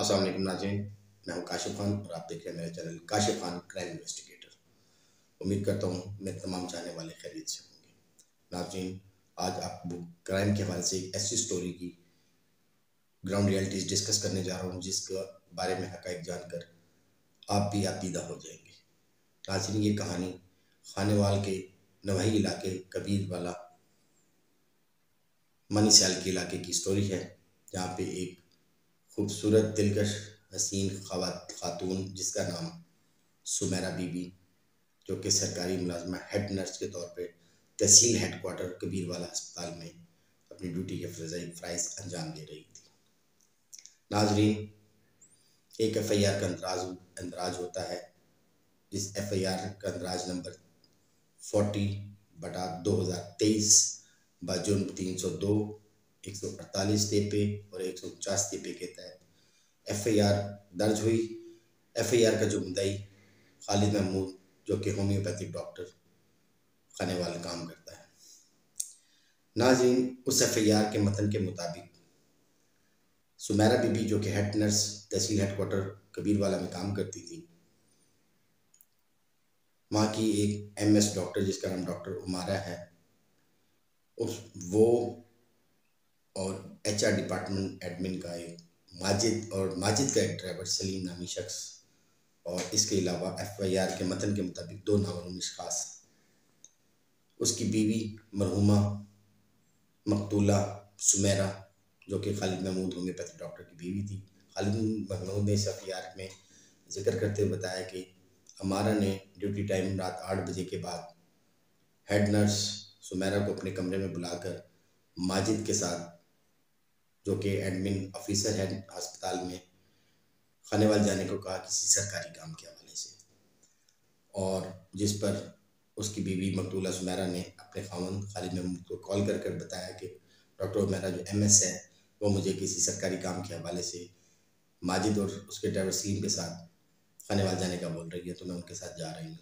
अस्सलाम वालेकुम नाज़रीन, मैं हूं काशिफ खान और आप देख रहे हैं मेरे channel Kashif Khan crime investigator. उम्मीद करता हूं मेरे तमाम चाहने वाले खैरियत से होंगे। नाज़रीन, आज आपको क्राइम के हवाले से एक ऐसी स्टोरी की ग्राउंड रियलिटीज़ डिस्कस करने जा रहा हूं जिसके बारे में हक़ाइक़ जानकर आप भी आपदीदा हो जाएंगे। नाज़रीन, ये कहानी खानेवाल के नवाही इलाके कबीरवाला मनी सैल के इलाके की स्टोरी है, जहाँ पे एक खूबसूरत दिलकश हसीन खातून जिसका नाम सुमेरा बीबी, जो कि सरकारी मुलाजमा हेड नर्स के तौर पे तहसील हेडक्वार्टर कबीरवाला अस्पताल में अपनी ड्यूटी के फ़राइज़ अंजाम दे रही थी। नाजरीन, एक FIR का अंदराज होता है, जिस FIR का अंदराज नंबर 40/2023 बाजुर्म 302, 148 पे और 149 पे के तहत FIR दर्ज हुई। FIR का जो मुद्दई खालिद महमूद, जो कि होम्योपैथिक डॉक्टर खानेवाल काम करता है। नाज़रीन, उस FIR के मतन के मुताबिक सुमेरा बीबी, जो कि हेड नर्स तहसील हेडक्वार्टर कबीरवाला में काम करती थी, वहाँ की एक MS डॉक्टर जिसका नाम डॉक्टर उमारा है, वो और HR डिपार्टमेंट एडमिन का एक माजिद का एक ड्राइवर सलीम नामी शख्स, और इसके अलावा FIR के मतन के मुताबिक 2 नामअलूम अशख़ास, उसकी बीवी मरहुमा मकतूला सुमेरा, जो कि खालिद महमूद होम्योपैथिक डॉक्टर की बीवी थी। खालिद महमूद ने इस FIR में जिक्र करते हुए बताया कि हमारा ने ड्यूटी टाइम रात 8 बजे के बाद हेड नर्स सुमेरा को अपने कमरे में बुलाकर माजिद के साथ, जो कि एडमिन ऑफिसर है अस्पताल में, खानेवाल जाने को कहा किसी सरकारी काम के हवाले से, और जिस पर उसकी बीवी मकतूला सुमेरा ने अपने खामन खालिद महमूद को कॉल कर बताया कि डॉक्टर उमेरा जो MS है, वो मुझे किसी सरकारी काम के हवाले से माजिद और उसके ड्राइवर सलीम के साथ खानेवाल जाने का बोल रही है, तो मैं उनके साथ जा रही हूँ।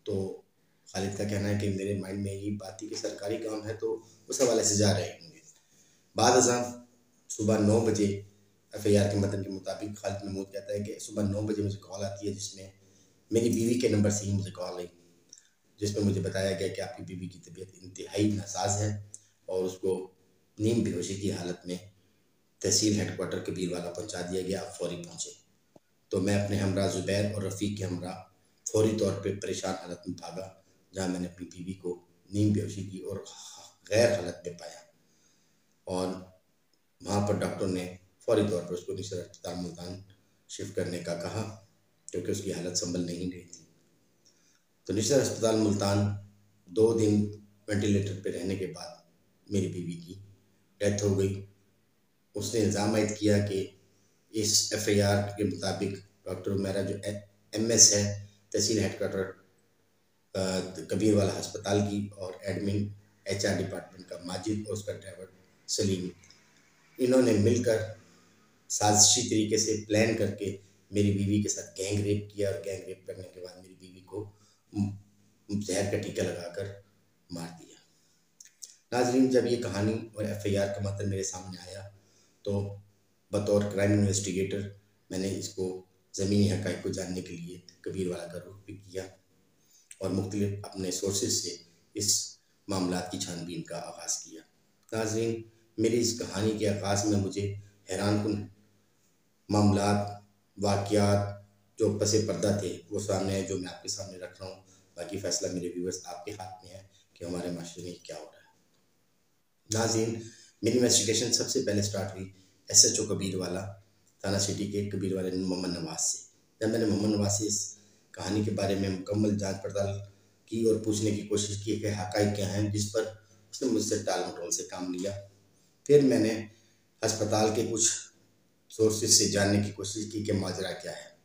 तो खालिद का कहना है कि मेरे माइंड में यही बात थी कि सरकारी काम है, तो उस हवाले से जा रहे होंगे। बाद अज़ां सुबह 9 बजे FIR के मतन के मुताबिक खालिद महमूद कहता है कि सुबह 9 बजे मुझे कॉल आती है, जिसमें मेरी बीवी के नंबर से ही मुझे कॉल आई, जिसमें मुझे बताया गया कि आपकी बीवी की तबीयत इंतहाई नासाज है और उसको नीम बेहोशी की हालत में तहसील हेडक्वार्टर कबीरवाला पहुंचा दिया गया, आप फौरी पहुंचे। तो मैं अपने हमरा ज़ुबैर और रफ़ीक के हमरा फौरी तौर पे परेशान हालत में भागा, जहां मैंने अपनी बीवी को नीम बेहोशी की और गैर हालत में पाया, और वहाँ पर डॉक्टर ने फौरी तौर पर उसको निशर अस्पताल मुल्तान शिफ्ट करने का कहा, क्योंकि उसकी हालत संभल नहीं रही थी। तो निशर अस्पताल मुल्तान 2 दिन वेंटिलेटर पे रहने के बाद मेरी बीवी की डेथ हो गई। उसने इल्ज़ाम आयद किया कि इस FIR के मुताबिक डॉक्टर उमेरा जो MS है तहसील हेडक्वार्टर कबीरवाला अस्पताल की, और एडमिन HR डिपार्टमेंट का माजिद और उसका ड्राइवर सलीम, इन्होंने मिलकर साजिशी तरीके से प्लान करके मेरी बीवी के साथ गैंग रेप किया, और गैंग रेप करने के बाद मेरी बीवी को जहर का टीका लगाकर मार दिया। नाज़रीन, जब ये कहानी और FIR का मतन मेरे सामने आया, तो बतौर क्राइम इन्वेस्टिगेटर मैंने इसको ज़मीनी हक़ाइक़ को जानने के लिए कबीरवाला का रुख भी किया, और मुख्तलिफ अपने सोर्सेज से इस मामलात की छानबीन का आगाज़ किया। नाज़रीन, मेरी इस कहानी के आगाज़ में मुझे हैरानकुन मामलात, वाक़यात जो पसे पर्दा थे, वो सामने है, जो मैं आपके सामने रख रहा हूँ। बाकी फ़ैसला मेरे व्यूअर्स आपके हाथ में है कि हमारे माशरे में क्या हो रहा है। नाज़रीन, मेरी इन्वेस्टिगेशन सबसे पहले स्टार्ट हुई SHO कबीरवाला थाना सिटी के कबीरवाला मोहम्मद नवाज से। जब मैंने मोहम्मद नवाज से इस कहानी के बारे में मुकम्मल जांच पड़ताल की और पूछने की कोशिश की कि हक़ाइक़ क्या हैं, जिस पर उसने मुझसे टाल मटोल से काम लिया। फिर मैंने अस्पताल के कुछ सोर्सेज से जानने की कोशिश की कि माजरा क्या है।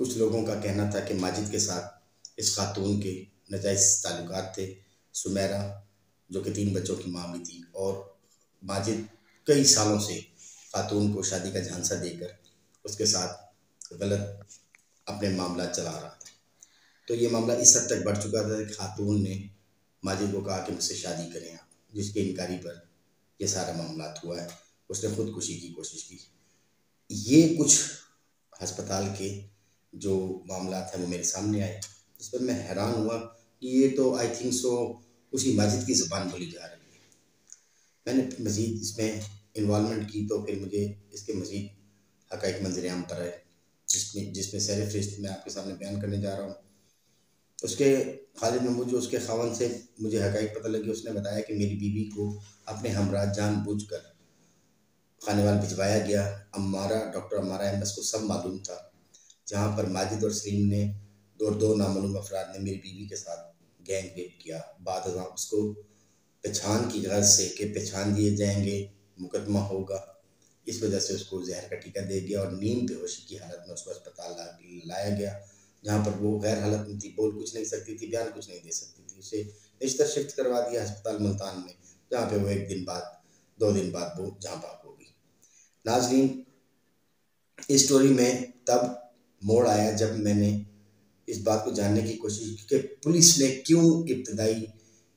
कुछ लोगों का कहना था कि माजिद के साथ इस खातून के नाजायज़ ताल्लुकात थे। सुमेरा, जो कि 3 बच्चों की माँ भी थी, और माजिद कई सालों से खातून को शादी का झांसा देकर उसके साथ गलत अपने मामला चला रहा था। तो ये मामला इस हद तक बढ़ चुका था कि खातून ने माजिद को कहा कि मुझसे शादी करें आप, जिसके इनकारी पर यह सारा मामला हुआ है। उसने ख़ुदकुशी की कोशिश की। ये कुछ अस्पताल के जो मामला हैं वो मेरे सामने आए, इस पर मैं हैरान हुआ कि ये तो आई थिंक सो उसी माजिद की ज़बान बोली जा रही है। मैंने मज़ीद इसमें इन्वॉल्वमेंट की तो फिर मुझे इसके मज़ीद हक़ाइक़ मंज़र-ए-आम पर आए, जिसमें जिसमें सर-ए-फ़हरिस्त मैं आपके सामने बयान करने जा रहा हूँ। उसके खालिद महमूद जो उसके ख़ावंद से मुझे हक़ाइक़ पता लगे, उसने बताया कि मेरी बीवी को अपने हमरा जानबूझकर खानेवाल भिजवाया गया। डॉक्टर अम्मारा एमएस को सब मालूम था। जहाँ पर माजिद और सलीम ने दो नामालूम अफराद ने मेरी बीवी के साथ गैंग रेप किया। बाद अज़ां उसको पहचान की गर्ज से कि पहचान दिए जाएंगे, मुकदमा होगा, इस वजह से उसको जहर का टीका दे दिया और नींद बेहोशी की हालत में उसको अस्पताल लाया गया, जहाँ पर वो गैर हालत में थी, बोल कुछ नहीं सकती थी, बयान कुछ नहीं दे सकती थी। उसे निश्चित शिफ्ट करवा दिया अस्पताल मुल्तान में, जहाँ पे वो 1 दिन बाद 2 दिन बाद वो जहाँ भाग हो गई। नाज़रीन, इस स्टोरी में तब मोड़ आया जब मैंने इस बात को जानने की कोशिश की कि पुलिस ने क्यों इब्तदाई,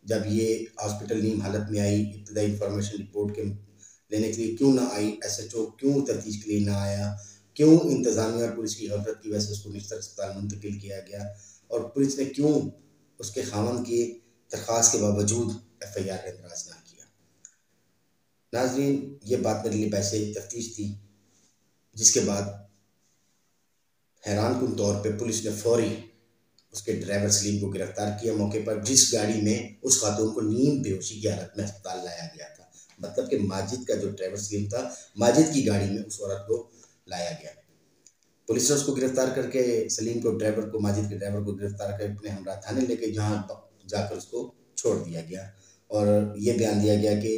जब ये हॉस्पिटल नीम हालत में आई, इब्तदाई इंफॉर्मेशन रिपोर्ट के लेने के लिए क्यों ना आई, एसएचओ क्यों तफ्तीश के लिए ना आया, क्यों इंतज़ामिया और पुलिस की गफलत की वजह से उसको निश्चित अस्पताल मुंतकिल किया गया, और पुलिस ने क्यों उसके खामन की दरख्वास्त के बावजूद एफआईआर का इंदराज ना किया। नाज़रीन, ये बात मेरे लिए वैसे तफ्तीश थी, जिसके बाद हैरानकुन तौर पे पुलिस ने फौरी उसके ड्राइवर सलीम को गिरफ्तार किया मौके पर, जिस गाड़ी में उस खातून को नींद बेहोशी की हालत में अस्पताल लाया गया था। मतलब कि माजिद का जो ड्राइवर सलीम था, माजिद की गाड़ी में उस औरत को लाया गया। पुलिस ने उसको गिरफ्तार करके, सलीम को, ड्राइवर को, माजिद के ड्राइवर को गिरफ्तार करके अपने हमरा थाने लेके जहाँ जाकर उसको छोड़ दिया गया, और ये बयान दिया गया कि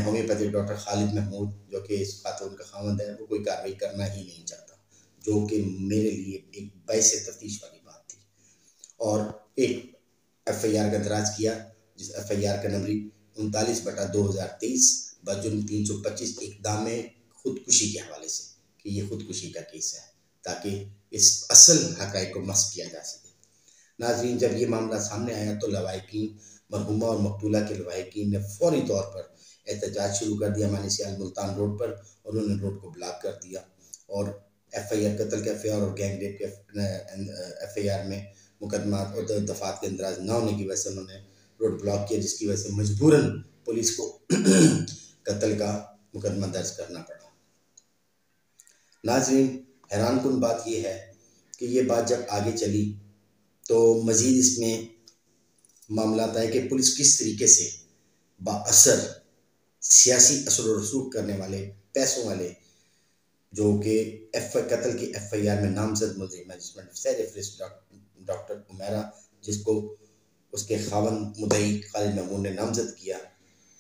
होम्योपैथिक डॉक्टर खालिद महमूद, जो कि इस खातून का खामंद है, वो कोई कार्रवाई करना ही नहीं चाहता, जो कि मेरे लिए एक बाइस तफ्तीश वाली बात थी। और एक एफआईआर का दराज किया, जिस एफआईआर का नंबर 39/2023 बजुर्म 325 इक़दाम खुदकुशी के हवाले से, कि ये खुदकुशी का केस है, ताकि इस असल हक़ाइक़ को मस्क किया जा सके। नाज़रीन, जब ये मामला सामने आया तो लवाहिकीन, मरहुमा और मकतूला के लवाहिकीन ने फौरी तौर पर एहतजाज शुरू कर दिया मानिसियाल मुल्तान रोड पर, और उन्होंने रोड को ब्लॉक कर दिया, और एफआईआर, कत्ल के एफआईआर और गैंग रेप के एफआईआर में मुकदमा और दफात के इंदराज न होने की वजह से उन्होंने रोड ब्लॉक किया, जिसकी वजह से मजबूरन पुलिस को कत्ल का मुकदमा दर्ज करना पड़ा। नाज़रीन, हैरानकुन बात यह है कि ये बात जब आगे चली तो मज़ीद इसमें मामला आता है कि पुलिस किस तरीके से बाअसर सियासी असर व रसूख करने वाले, पैसों वाले, जो कि कत्ल की एफआईआर में नामजद मुलजिम है, जिसमें सर-ए-फ़हरिस्त डॉक्टर उमैरा, जिसको उसके खावंद मुद्दई खालिद महमूद ने नामजद किया,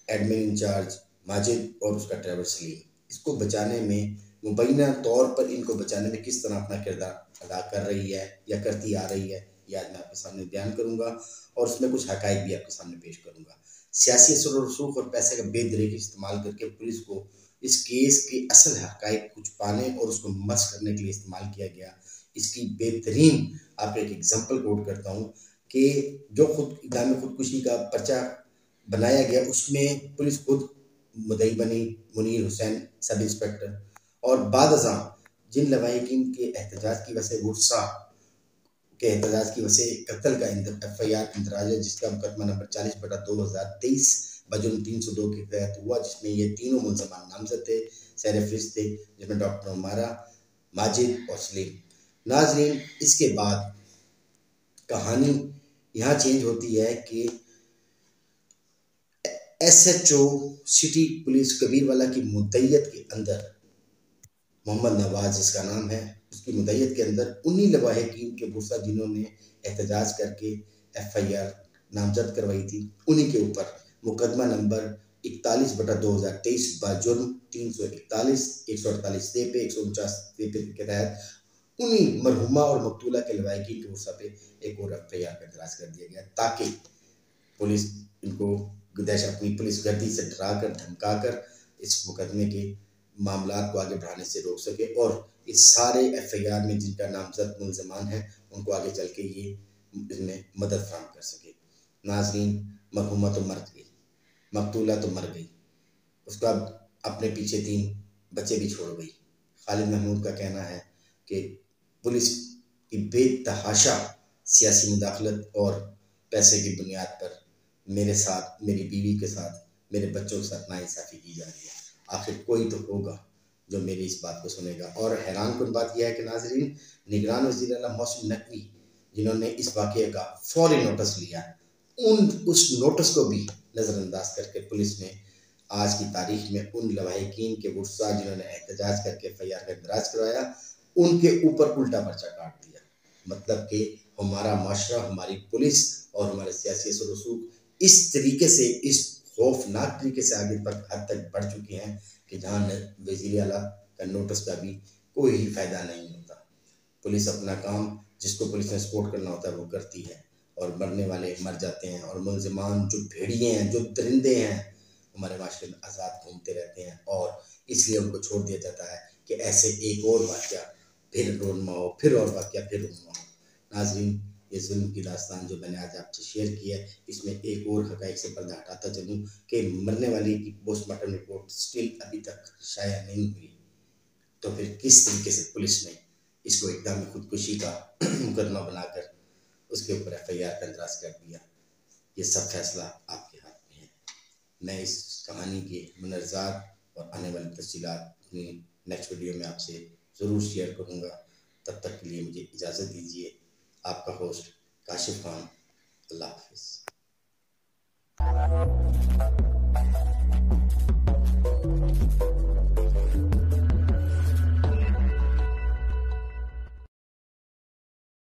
एडमिन इंचार्ज माजिद और उसका ड्राइवर सलीम, इसको बचाने में, मुबैना तौर पर इनको बचाने में किस तरह अपना किरदार अदा कर रही है या करती आ रही है, ये आज मैं आपके सामने बयान करूँगा, और उसमें कुछ हक़ाइक़ भी आपके सामने पेश करूँगा। सियासी असर व रसूख और पैसे का बेतरीके इस्तेमाल करके पुलिस को इस केस के असल हक़ाइक़ कुछ पाने और उसको मस्क करने के लिए इस्तेमाल किया गया। इसकी बेहतरीन आपको एक एग्जांपल कोट करता हूँ कि जो इक़दाम खुदकुशी का पर्चा बनाया गया, उसमें पुलिस खुद मुद्दई बनी, मुनीर हुसैन सब इंस्पेक्टर, और बाद अज़ां जिन लवाहिकीन के एहतजाज की वजह से, गुस्सा के एहतजाज की वजह से कत्ल का एफआईआर इंदराज है, जिसका मुकदमा नंबर 40/2023 बजुर्म 302 के तहत हुआ, जिसमें ये तीनों मुलज़मान नामज़द थे, सर-ए-फ़हरिस्त थे, जिसमें डॉक्टर उमारा, माजिद और सलीम। नाज़रीन, इसके बाद कहानी यहाँ चेंज होती है कि एसएचओ सिटी पुलिस कबीरवाला की मुद्दईयत के अंदर, मोहम्मद नवाज जिसका नाम है, उसकी मुद्दईयत के अंदर उन्हीं लवाहिकीन के गुस्सा जिन्होंने एहतजाज करके एफआईआर नामजद करवाई थी, उन्हीं के ऊपर मुकदमा नंबर 41/2023 बाजुर्म 341, 148 पे 149 पे के तहत उन्हीं मरहुमा और मकतूला के लवाहिकीन के गुस्सा पे एक और एफआईआर का इंदराज कर दिया गया, ताकि पुलिस इनको अपनी पुलिस गर्दी से डराकर, धमकाकर इस मुकदमे के मामलात को आगे बढ़ाने से रोक सके, और इस सारे एफआईआर में जिनका नामजद मुलज़मान है, उनको आगे चल के ये इसमें मदद फराहम कर सके। नाज़रीन, मरहुमा तो मर गई, मकतूला तो मर गई, उसका अपने पीछे 3 बच्चे भी छोड़ गई, खालिद महमूद का कहना है कि पुलिस की बेतहाशा सियासी मुदाखलत और पैसे की बुनियाद पर मेरे साथ, मेरी बीवी के साथ, मेरे बच्चों के साथ नाइंसाफ़ी की जा रही है। आखिर कोई तो होगा जो मेरी इस बात को सुनेगा। और हैरानकुन बात यह है कि नाज़रीन, निगरान वज़ीर आला मोहसिन नकवी जिन्होंने इस वाक़ये का फ़ौरी नोटिस लिया, उस नोटिस को भी नज़रअंदाज करके पुलिस ने आज की तारीख में उन लवाहिकीन के गुस्सा जिन्होंने एहतजाज करके एफआईआर का इंदराज करवाया, उनके ऊपर उल्टा पर्चा काट दिया। मतलब कि हमारा माशरा, हमारी पुलिस और हमारे सियासी असर रसूख इस तरीके से, इस खौफनाक तरीके से आगे तक हद तक बढ़ चुके हैं कि जहाँ वज़ीर आला का नोटिस का भी कोई ही फ़ायदा नहीं होता। पुलिस अपना काम, जिसको पुलिस ने सपोर्ट करना होता है वो करती है, और मरने वाले मर जाते हैं, और मुलजिमान जो भेड़िए हैं, जो दरिंदे हैं, हमारे माशरे में आज़ाद घूमते रहते हैं, और इसलिए उनको छोड़ दिया जाता है कि ऐसे एक और वाक़या फिर रोनमा हो, फिर और वाक़या फिर रोनमा हो। नाज़रीन, ये जुल्म की दास्तान जो मैंने आज आपसे शेयर की है, इसमें एक और हक़ाइक़ से पर्दा हटाता चलूँ कि मरने वाली की पोस्टमार्टम रिपोर्ट स्टिल अभी तक शाया नहीं हुई। तो फिर किस तरीके से पुलिस ने इसको एकदम खुदकुशी का मुकदमा बनाकर उसके ऊपर एफआईआर का इंदराज कर दिया, ये सब फैसला आपके हाथ में है। मैं इस कहानी के मुनज़्ज़ात और आने वाली तफ़सीलात अपनी नेक्स्ट वीडियो में आपसे ज़रूर शेयर करूँगा। तब तक के लिए मुझे इजाज़त दीजिए। आपका होस्ट काशिफ़ खान। अल्लाह हाफ़िज़।